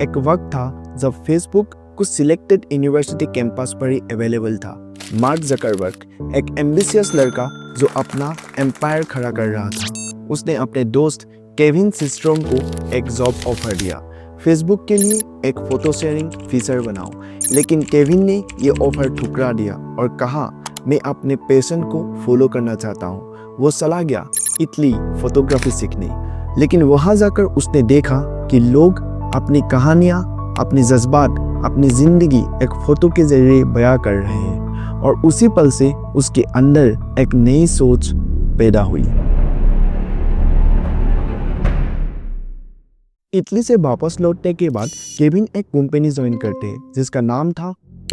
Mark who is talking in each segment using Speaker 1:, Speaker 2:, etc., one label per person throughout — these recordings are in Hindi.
Speaker 1: एक वक्त था जब फेसबुक कुछ सिलेक्टेड यूनिवर्सिटी कैंपस पर ही अवेलेबल था। मार्क जकरबर्ग एक एम्बिशियस लड़का जो अपना एम्पायर खड़ा कर रहा था। उसने अपने दोस्त केविन सिस्ट्रोम को एक जॉब ऑफर दिया, फेसबुक के लिए एक फोटो शेयरिंग फीचर बनाओ। लेकिन केविन ने ये ऑफर ठुकरा दिया और कहा, मैं अपने पैशन को फॉलो करना चाहता हूँ। वो चला गया इटली फोटोग्राफी सीखने, लेकिन वहाँ जाकर उसने देखा कि लोग अपनी कहानियाँ, अपने जज्बात, अपनी जिंदगी एक फोटो के जरिए बयां कर रहे हैं। और उसी पल से उसके अंदर एक नई सोच पैदा हुई। इटली से वापस लौटने के बाद केविन एक कंपनी ज्वाइन करते हैं जिसका नाम था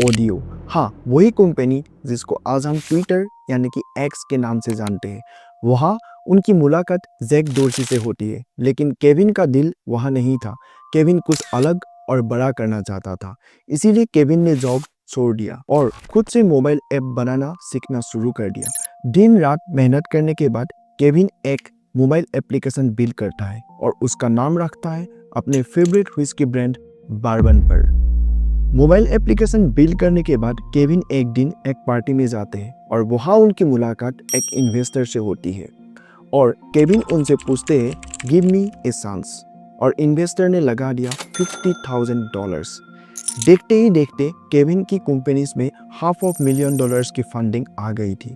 Speaker 1: ऑडियो। हाँ, वही कंपनी जिसको आज हम ट्विटर यानी कि एक्स के नाम से जानते हैं। वहाँ उनकी मुलाकात जैक डोर्सी से होती है, लेकिन केविन का दिल वहाँ नहीं था। केविन कुछ अलग और बड़ा करना चाहता था, इसीलिए केविन ने जॉब छोड़ दिया और खुद से मोबाइल ऐप बनाना सीखना शुरू कर दिया। दिन रात मेहनत करने के बाद केविन एक मोबाइल एप्लीकेशन बिल्ड करता है और उसका नाम रखता है अपने फेवरेट व्हिस्की ब्रांड बार्बन पर। मोबाइल एप्लीकेशन बिल्ड करने के बाद केविन एक दिन एक पार्टी में जाते हैं और वहाँ उनकी मुलाकात एक इन्वेस्टर से होती है और केविन उनसे पूछते हैं, गिव मी ए चांस, और इन्वेस्टर ने लगा दिया $50,000। देखते ही देखते केविन की कंपनीज में $500,000 की फंडिंग आ गई थी।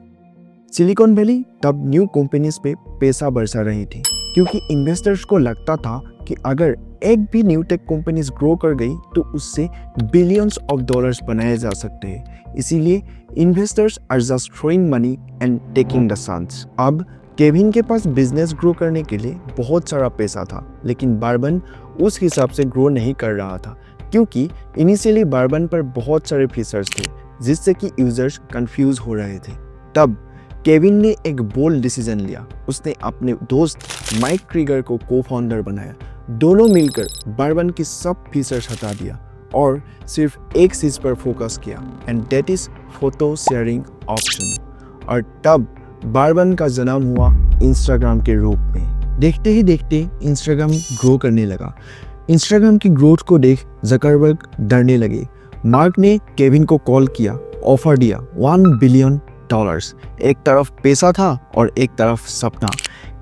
Speaker 1: सिलिकॉन वैली तब न्यू कंपनीज पे पैसा बरसा रही थी, क्योंकि इन्वेस्टर्स को लगता था कि अगर एक भी न्यू टेक कंपनीज ग्रो कर गई तो उससे बिलियंस ऑफ डॉलर्स बनाए जा सकते हैं। इसीलिए investors are just throwing money and taking the chance. अब केविन के पास बिजनेस ग्रो करने के लिए बहुत सारा पैसा था, लेकिन बार्बन उस हिसाब से ग्रो नहीं कर रहा था, क्योंकि इनिशियली बार्बन पर बहुत सारे फीचर्स थे जिससे कि यूजर्स कंफ्यूज हो रहे थे। तब केविन ने एक बोल्ड डिसीजन लिया। उसने अपने दोस्त माइक क्रीगर को को फाउंडर बनाया। दोनों मिलकर बार्बन की सब फीचर्स हटा दिया और सिर्फ एक चीज पर फोकस किया, and that is photo sharing option. और तब बार्बन का जन्म हुआ इंस्टाग्राम के रूप में। देखते ही देखते इंस्टाग्राम ग्रो करने लगा। इंस्टाग्राम की ग्रोथ को देख जकरबर्ग डरने लगे। मार्क ने केविन को कॉल किया, ऑफर दिया $1 बिलियन। एक तरफ पैसा था और एक तरफ सपना।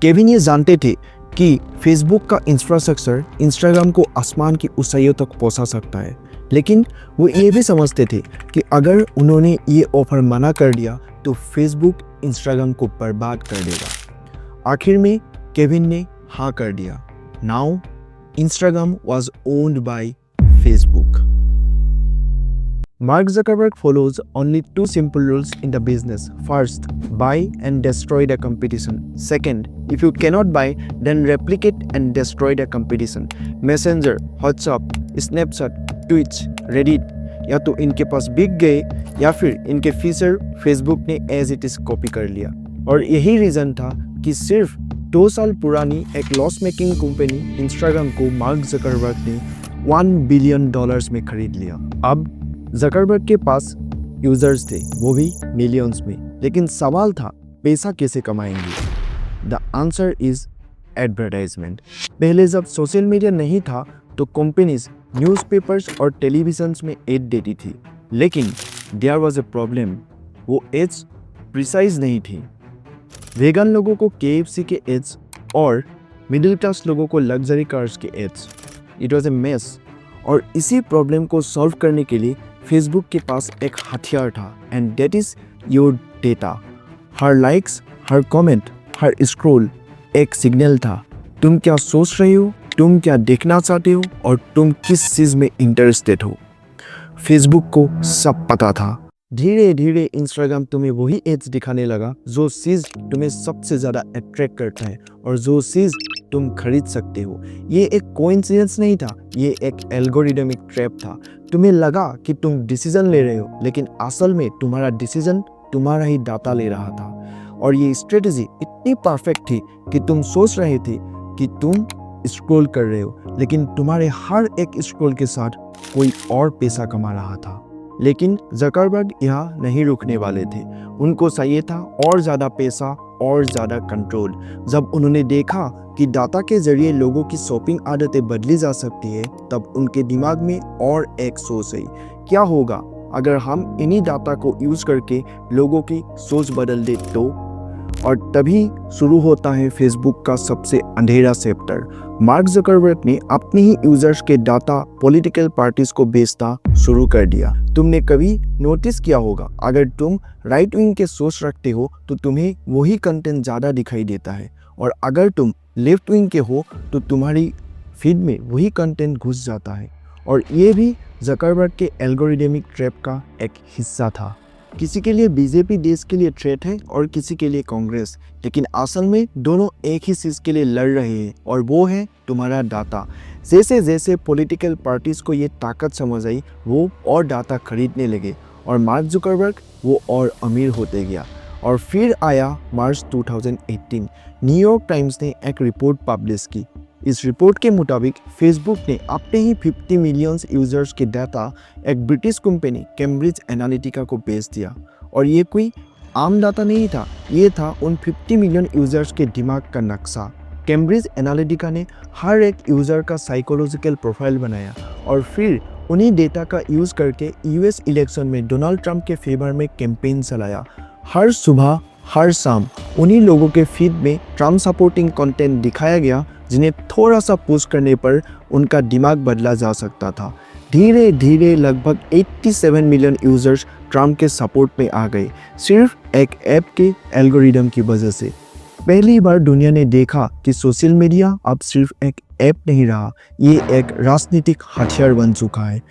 Speaker 1: केविन ये जानते थे कि फेसबुक का इंफ्रास्ट्रक्चर इंस्टाग्राम को आसमान की ऊंचाइयों तक पहुंचा सकता है, लेकिन वो ये भी समझते थे कि अगर उन्होंने ये ऑफर मना कर दिया तो फेसबुक इंस्टाग्राम को बर्बाद कर देगा। आखिर में केविन ने हाँ कर दिया। Now Instagram was owned by Facebook. Mark Zuckerberg follows only two simple rules in the business. First, buy and destroy the competition. Second, if you cannot buy, then replicate and destroy the competition. Messenger, WhatsApp, Snapchat, Twitch, Reddit, या तो इनके पास बिक गए या फिर इनके फीचर फेसबुक ने एज इट इज कॉपी कर लिया। और यही रीजन था कि सिर्फ 2 साल पुरानी एक लॉस मेकिंग कंपनी इंस्टाग्राम को मार्क जकरबर्ग ने $1 बिलियन में खरीद लिया। अब जकरबर्ग के पास यूजर्स थे, वो भी मिलियंस में, लेकिन सवाल था पैसा कैसे कमाएंगे। The answer is advertisement. पहले जब सोशल मीडिया नहीं था तो कंपनीज न्यूज़पेपर्स और टेलीविजन्स में एड देती थी, लेकिन देयर वाज अ प्रॉब्लम, वो एड्स प्रिसाइज नहीं थी। वेगन लोगों को KFC के एड्स और मिडिल क्लास लोगों को लग्जरी कार्स के ads. It was a mess. और इसी प्रॉब्लम को सॉल्व करने के लिए फेसबुक के पास एक हथियार था, and that is your data. Her likes, her comment, her scroll एक सिग्नल था। तुम क्या सोच रहे हो, तुम क्या देखना चाहते हो और तुम किस चीज में इंटरेस्टेड हो। फेसबुक को सब पता था। धीरे धीरे इंस्टाग्राम तुम्हें वही एड्स दिखाने लगा जो चीज तुम्हें सबसे ज्यादा अट्रैक्ट करता है और जो चीज तुम खरीद सकते हो। ये एक कोइंसिडेंस नहीं था, ये एक एल्गोरिदमिक ट्रैप था। तुम्हें लगा कि तुम डिसीजन ले रहे हो, लेकिन असल में तुम्हारा डिसीजन तुम्हारा ही डाटा ले रहा था। और ये स्ट्रेटजी इतनी परफेक्ट थी कि तुम सोच रहे थे कि तुम स्क्रॉल कर रहे हो, लेकिन तुम्हारे हर एक स्क्रॉल के साथ कोई और पैसा कमा रहा था। लेकिन जकरबर्ग यहाँ नहीं रुकने वाले थे। उनको चाहिए था और ज़्यादा पैसा और ज़्यादा कंट्रोल। जब उन्होंने देखा कि डाटा के ज़रिए लोगों की शॉपिंग आदतें बदली जा सकती है, तब उनके दिमाग में और एक सोच आई, क्या होगा अगर हम इन्हीं डाटा को यूज़ करके लोगों की सोच बदल दे तो। और तभी शुरू होता है फेसबुक का सबसे अंधेरा चैप्टर। मार्क जकरबर्ग ने अपने ही यूजर्स के डाटा पॉलिटिकल पार्टीज को बेचना शुरू कर दिया। तुमने कभी नोटिस किया होगा, अगर तुम राइट विंग के सोच रखते हो तो तुम्हें वही कंटेंट ज़्यादा दिखाई देता है, और अगर तुम लेफ्ट विंग के हो तो तुम्हारी फीड में वही कंटेंट घुस जाता है। और ये भी जकरबर्ग के एल्गोरिदमिक ट्रैप का एक हिस्सा था। किसी के लिए बीजेपी देश के लिए थ्रेट है और किसी के लिए कांग्रेस, लेकिन असल में दोनों एक ही चीज़ के लिए लड़ रहे हैं, और वो है तुम्हारा डाटा। जैसे जैसे पॉलिटिकल पार्टीज को ये ताकत समझ आई, वो और डाटा खरीदने लगे, और मार्क जुकरबर्ग वो और अमीर होते गया। और फिर आया मार्च 2018। न्यूयॉर्क टाइम्स ने एक रिपोर्ट पब्लिश की। इस रिपोर्ट के मुताबिक फेसबुक ने अपने ही 50 मिलियन यूजर्स के डाटा एक ब्रिटिश कंपनी कैम्ब्रिज एनालिटिका को बेच दिया। और ये कोई आम डाटा नहीं था, ये था उन 50 मिलियन यूजर्स के दिमाग का नक्शा। कैम्ब्रिज एनालिटिका ने हर एक यूज़र का साइकोलॉजिकल प्रोफाइल बनाया, और फिर उन्हीं डेटा का यूज़ करके यूएस इलेक्शन में डोनाल्ड ट्रंप के फेवर में कैंपेन चलाया। हर सुबह हर शाम उन्हीं लोगों के फीड में ट्रंप सपोर्टिंग कंटेंट दिखाया गया, जिन्हें थोड़ा सा पुश करने पर उनका दिमाग बदला जा सकता था। धीरे धीरे लगभग 87 मिलियन यूजर्स ट्रंप के सपोर्ट में आ गए, सिर्फ एक ऐप के एल्गोरिदम की वजह से। पहली बार दुनिया ने देखा कि सोशल मीडिया अब सिर्फ एक ऐप नहीं रहा, ये एक राजनीतिक हथियार बन चुका है।